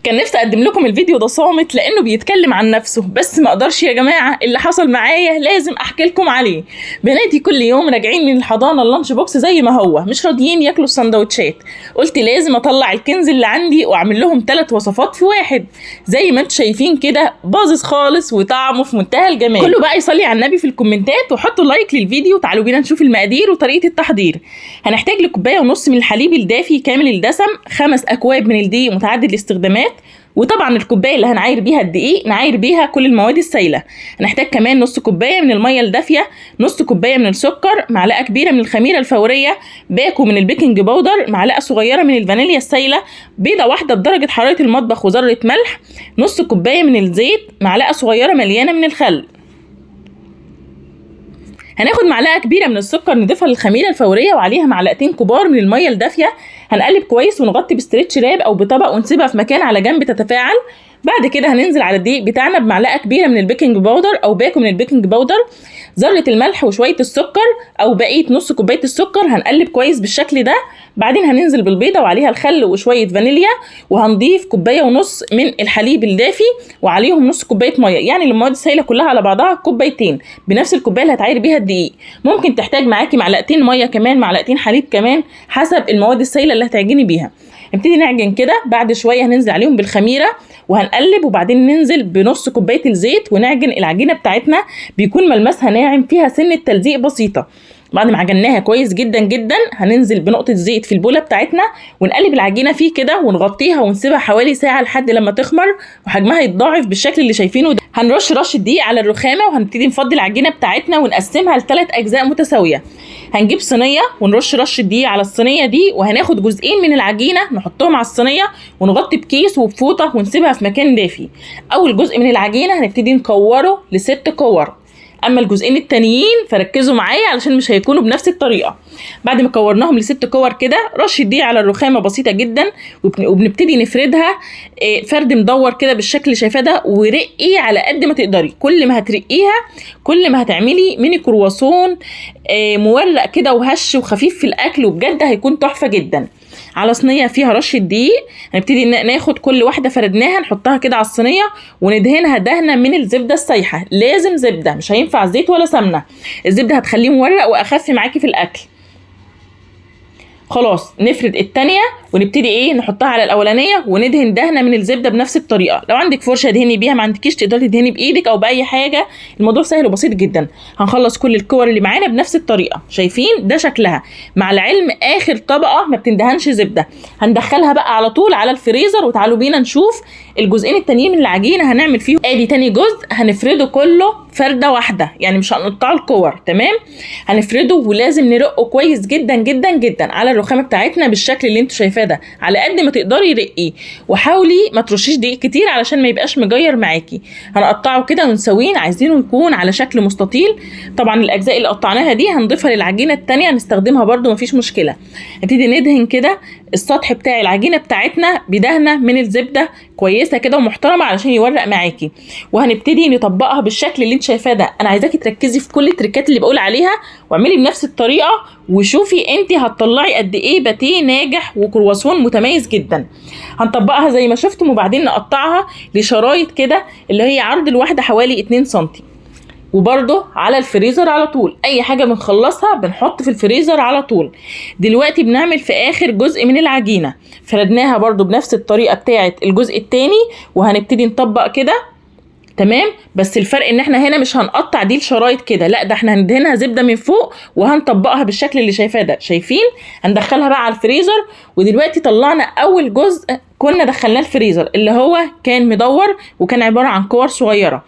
كان نفسي اقدم لكم الفيديو ده صامت لانه بيتكلم عن نفسه، بس ما اقدرش يا جماعه، اللي حصل معايا لازم احكي لكم عليه. بناتي كل يوم راجعين من الحضانه اللانش بوكس زي ما هو، مش راضيين ياكلوا السندوتشات. قلت لازم اطلع الكنز اللي عندي واعمل لهم 3 وصفات في واحد. زي ما انتم شايفين كده باظظ خالص وطعمه في منتهى الجمال. كله بقى يصلي على النبي في الكومنتات وحطوا لايك للفيديو. تعالوا بينا نشوف المقادير وطريقه التحضير. هنحتاج لكوبايه ونص من الحليب الدافي كامل الدسم، 5 اكواب من الدقيق متعدد الاستخدامات، وطبعا الكوبايه اللي هنعاير بيها الدقيق نعاير بيها كل المواد السائله. هنحتاج كمان نص كوبايه من الميه الدافيه، نص كوبايه من السكر، معلقه كبيره من الخميره الفوريه، باكو من البيكنج باودر، معلقه صغيره من الفانيليا السائله، بيضه واحده بدرجه حراره المطبخ وذره ملح، نص كوبايه من الزيت، معلقه صغيره مليانه من الخل. هناخد معلقه كبيره من السكر نضيفها للخميره الفوريه وعليها معلقتين كبار من الميه الدافيه. هنقلب كويس ونغطي بستريتش راب او بطبق ونسيبها في مكان على جنب تتفاعل. بعد كده هننزل على الدقيق بتاعنا بمعلقه كبيره من البيكنج باودر او باكو من البيكنج باودر، ذره الملح وشويه السكر او بقيه نص كوبايه السكر. هنقلب كويس بالشكل ده. بعدين هننزل بالبيضه وعليها الخل وشويه فانيليا، وهنضيف كوبايه ونص من الحليب الدافي وعليهم نص كوبايه ميه، يعني المواد السائله كلها على بعضها كوبايتين بنفس الكوبايه اللي هتعاير بيها الدقيق. ممكن تحتاج معاكي معلقتين ميه كمان، معلقتين حليب كمان، حسب المواد السائله اللي هتعجني بيها. نبتدي نعجن كده. بعد شويه هننزل عليهم بالخميره وهنقلب، وبعدين ننزل بنص كوبايه الزيت ونعجن العجينه بتاعتنا. بيكون ملمسها ناعم، فيها سنه تلزيق بسيطه. بعد ما عجناها كويس جدا جدا هننزل بنقطه زيت في البوله بتاعتنا ونقلب العجينه فيه كده ونغطيها ونسيبها حوالي ساعه لحد لما تخمر وحجمها يتضاعف بالشكل اللي شايفينه ده. هنرش رشه دقيق على الرخامه وهنبتدي نفضي العجينه بتاعتنا ونقسمها ل3 اجزاء متساويه. هنجيب صينيه ونرش رشه دقيق على الصينيه دي، وهناخد جزئين من العجينه نحطهم على الصينيه ونغطي بكيس وبفوطه ونسيبها في مكان دافي. اول جزء من العجينه هنبتدي نكوره ل6 كور، اما الجزئين التانيين فركزوا معايا علشان مش هيكونوا بنفس الطريقه. بعد ما كورناهم ل6 كور كده، رش الدقيق على الرخامه بسيطه جدا وبنبتدي نفردها فرد مدور كده بالشكل اللي شايفاه ده، ورقي على قد ما تقدري. كل ما هترقيها كل ما هتعملي ميني كرواسون مورق كده وهش وخفيف في الاكل، وبجد هيكون تحفه جدا. على صينيه فيها رشه دقيق هنبتدي ناخد كل واحده فردناها نحطها كده على الصينيه وندهنها دهنه من الزبده السايحه. لازم زبده، مش هينفع زيت ولا سمنه. الزبده هتخليه مورق واخف معاكي في الاكل. خلاص نفرد التانية ونبتدي نحطها على الاولانيه وندهن دهنه من الزبده بنفس الطريقه. لو عندك فرشه ادهني بيها، ما عندكيش تقدري تدهني بايدك او باي حاجه. الموضوع سهل وبسيط جدا. هنخلص كل الكور اللي معانا بنفس الطريقه. شايفين ده شكلها، مع العلم اخر طبقه ما بتندهنش زبده. هندخلها بقى على طول على الفريزر. وتعالوا بينا نشوف الجزئين التانيين من العجينه هنعمل فيهم. ادي تاني جزء هنفرده كله فرده واحده، يعني مش هنقطعه الكور. تمام، هنفرده ولازم نرقه كويس جدا جدا جدا على الرخامه بتاعتنا بالشكل اللي انتوا شايفاه ده. على قد ما تقدري رقيه، وحاولي ما ترشيش دقيق كتير علشان ما يبقاش مجير معاكي. هنقطعه كده ونسويه، عايزينه يكون على شكل مستطيل. طبعا الاجزاء اللي قطعناها دي هنضيفها للعجينه التانيه نستخدمها برده مفيش مشكله. نبتدي ندهن كده السطح بتاع العجينه بتاعتنا بدهنه من الزبده كويسه كده ومحترمه علشان يورق معاكي. وهنبتدي نطبقها بالشكل اللي انت شايفاه ده. انا عايزاكي تركزي في كل التريكات اللي بقول عليها واعملي بنفس الطريقه، وشوفي انت هتطلعي قد ايه باتيه ناجح وكرواسون متميز جدا. هنطبقها زي ما شفتم وبعدين نقطعها لشرايط كده اللي هي عرض الواحده حوالي 2 سم. وبرده على الفريزر على طول. اي حاجه بنخلصها بنحط في الفريزر على طول. دلوقتي بنعمل في اخر جزء من العجينه، فردناها برده بنفس الطريقه بتاعه الجزء التاني وهنبتدي نطبق كده. تمام، بس الفرق ان احنا هنا مش هنقطع دي الشرايط كده، لا ده احنا هندهنها زبده من فوق وهنطبقها بالشكل اللي شايفاه ده. شايفين؟ هندخلها بقى على الفريزر. ودلوقتي طلعنا اول جزء كنا دخلناه الفريزر اللي هو كان مدور وكان عباره عن كور صغيره.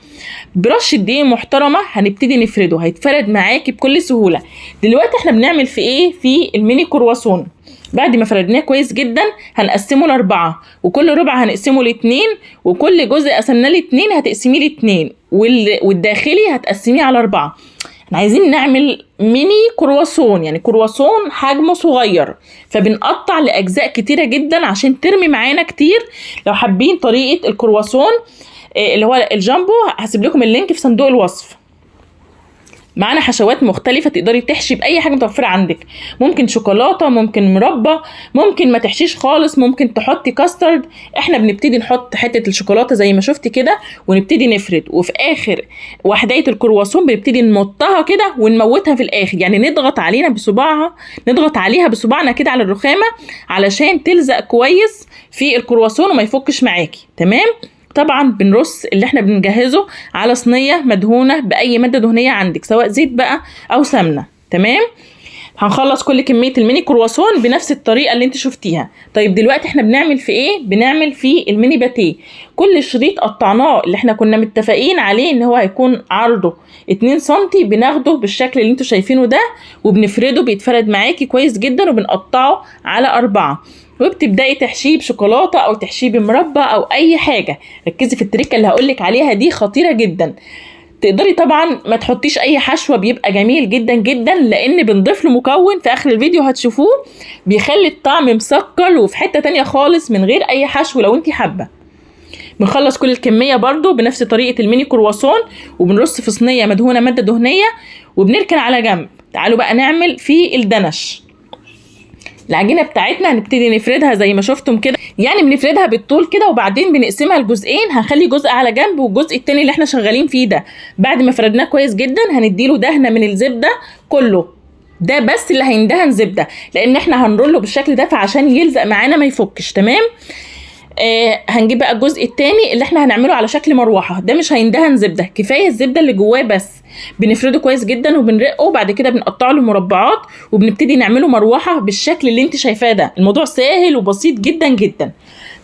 برشه دقيق محترمه هنبتدي نفرده، هيتفرد معاكي بكل سهوله. دلوقتي احنا بنعمل في الميني كرواسون. بعد ما فردناه كويس جدا هنقسمه ل4، وكل ربع هنقسمه ل2، وكل جزء قسمناه ل2 هتقسميه ل2، والداخلي هتقسميه على 4. احنا عايزين نعمل ميني كرواسون، يعني كرواسون حجمه صغير، فبنقطع لاجزاء كتيره جدا عشان ترمي معانا كتير. لو حابين طريقه الكرواسون اللي هو الجامبو هسيب لكم اللينك في صندوق الوصف. معانا حشوات مختلفة، تقدري تحشي بأي حاجة متوفرة عندك. ممكن شوكولاتة، ممكن مربى، ممكن ما تحشيش خالص، ممكن تحطي كاسترد. احنا بنبتدي نحط حتة الشوكولاتة زي ما شفتي كده ونبتدي نفرد، وفي آخر وحداية الكرواسون بنبتدي نمطها كده ونموتها في الآخر، يعني نضغط عليها بصباعنا كده على الرخامة علشان تلزق كويس في الكرواسون وما يفكش معاكي. تمام. طبعا بنرص اللي احنا بنجهزه على صينيه مدهونه باي ماده دهنيه عندك، سواء زيت بقى او سمنه. تمام. هنخلص كل كميه الميني كرواسون بنفس الطريقه اللي انت شفتيها. طيب دلوقتي احنا بنعمل في ايه؟ بنعمل في الميني باتيه. كل شريط قطعناه اللي احنا كنا متفقين عليه ان هو هيكون عرضه 2 سم بناخده بالشكل اللي انتوا شايفينه ده، وبنفرده بيتفرد معاكي كويس جدا، وبنقطعه على 4، وبتبداي تحشيه بشوكولاته او تحشيه بمربى او اي حاجه. ركزي في التريكه اللي هقولك عليها دي، خطيره جدا. تقدري طبعا ما تحطيش اي حشوه، بيبقى جميل جدا جدا، لان بنضيف له مكون في اخر الفيديو هتشوفوه بيخلي الطعم مسكر وفي حته تانية خالص من غير اي حشو لو انت حابه. بنخلص كل الكميه برضو بنفس طريقه الميني كرواسون، وبنرص في صينيه مدهونه ماده دهنيه وبنركن على جنب. تعالوا بقى نعمل في الدنش. العجينه بتاعتنا هنبتدي نفردها زي ما شفتم كده، يعني بنفردها بالطول كده، وبعدين بنقسمها لجزئين. هنخلي جزء على جنب، والجزء التاني اللي احنا شغالين فيه ده بعد ما فردناه كويس جدا هنديله دهنه من الزبده كله. ده بس اللي هيندهن زبده، لان احنا هنرله بالشكل ده فعشان يلزق معانا ما يفكش. تمام. هنجيب بقى الجزء التاني اللي احنا هنعمله على شكل مروحه، ده مش هيندهن زبده، كفايه الزبده اللي جواه بس. بنفرده كويس جدا وبنرقه، وبعد كده بنقطعه لمربعات وبنبتدي نعمله مروحه بالشكل اللي انت شايفاه ده. الموضوع سهل وبسيط جدا جدا.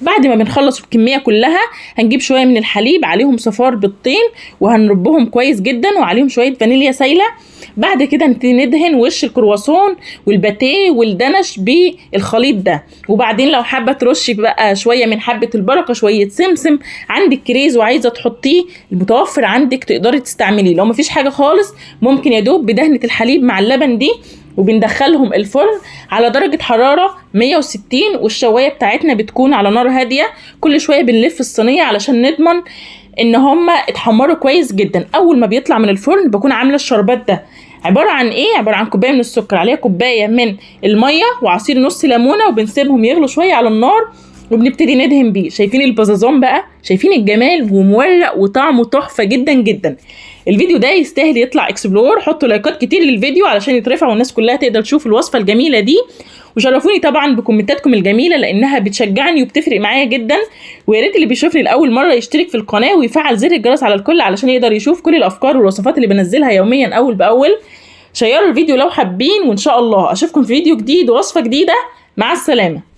بعد ما بنخلص الكميه كلها هنجيب شويه من الحليب عليهم صفار بيضتين وهنربهم كويس جدا، وعليهم شويه فانيليا سايله. بعد كده نبتدي ندهن وش الكرواسون والباتيه والدنش بالخليط ده. وبعدين لو حابه ترشي بقى شويه من حبه البركه، شويه سمسم، عندك كريز وعايزه تحطيه المتوفر عندك تقدري تستعمليه. لو مفيش حاجه خالص ممكن يا دوب بدهنه الحليب مع اللبن دي، وبندخلهم الفرن على درجة حرارة 160، والشواية بتاعتنا بتكون على نار هادية. كل شوية بنلف الصينية علشان نضمن ان هما اتحمروا كويس جدا. اول ما بيطلع من الفرن بكون عاملة الشربات ده، عبارة عن ايه؟ عبارة عن كوباية من السكر عليها كوباية من المية وعصير نص ليمونة، وبنسيبهم يغلوا شوية على النار وبنبتدي ندهن بيه. شايفين البزازون بقى؟ شايفين الجمال؟ ومورق وطعمه تحفة جدا جدا. الفيديو ده يستاهل يطلع اكسبلور. حطوا لايكات كتير للفيديو علشان يترفع والناس كلها تقدر تشوف الوصفة الجميلة دي، وشرفوني طبعا بكومنتاتكم الجميلة لانها بتشجعني وبتفرق معايا جدا. ويا ريت اللي بيشوفني لاول مرة يشترك في القناة ويفعل زر الجرس على الكل علشان يقدر يشوف كل الافكار والوصفات اللي بنزلها يوميا اول باول. شيروا الفيديو لو حابين، وان شاء الله اشوفكم في فيديو جديد ووصفة جديدة. مع السلامة.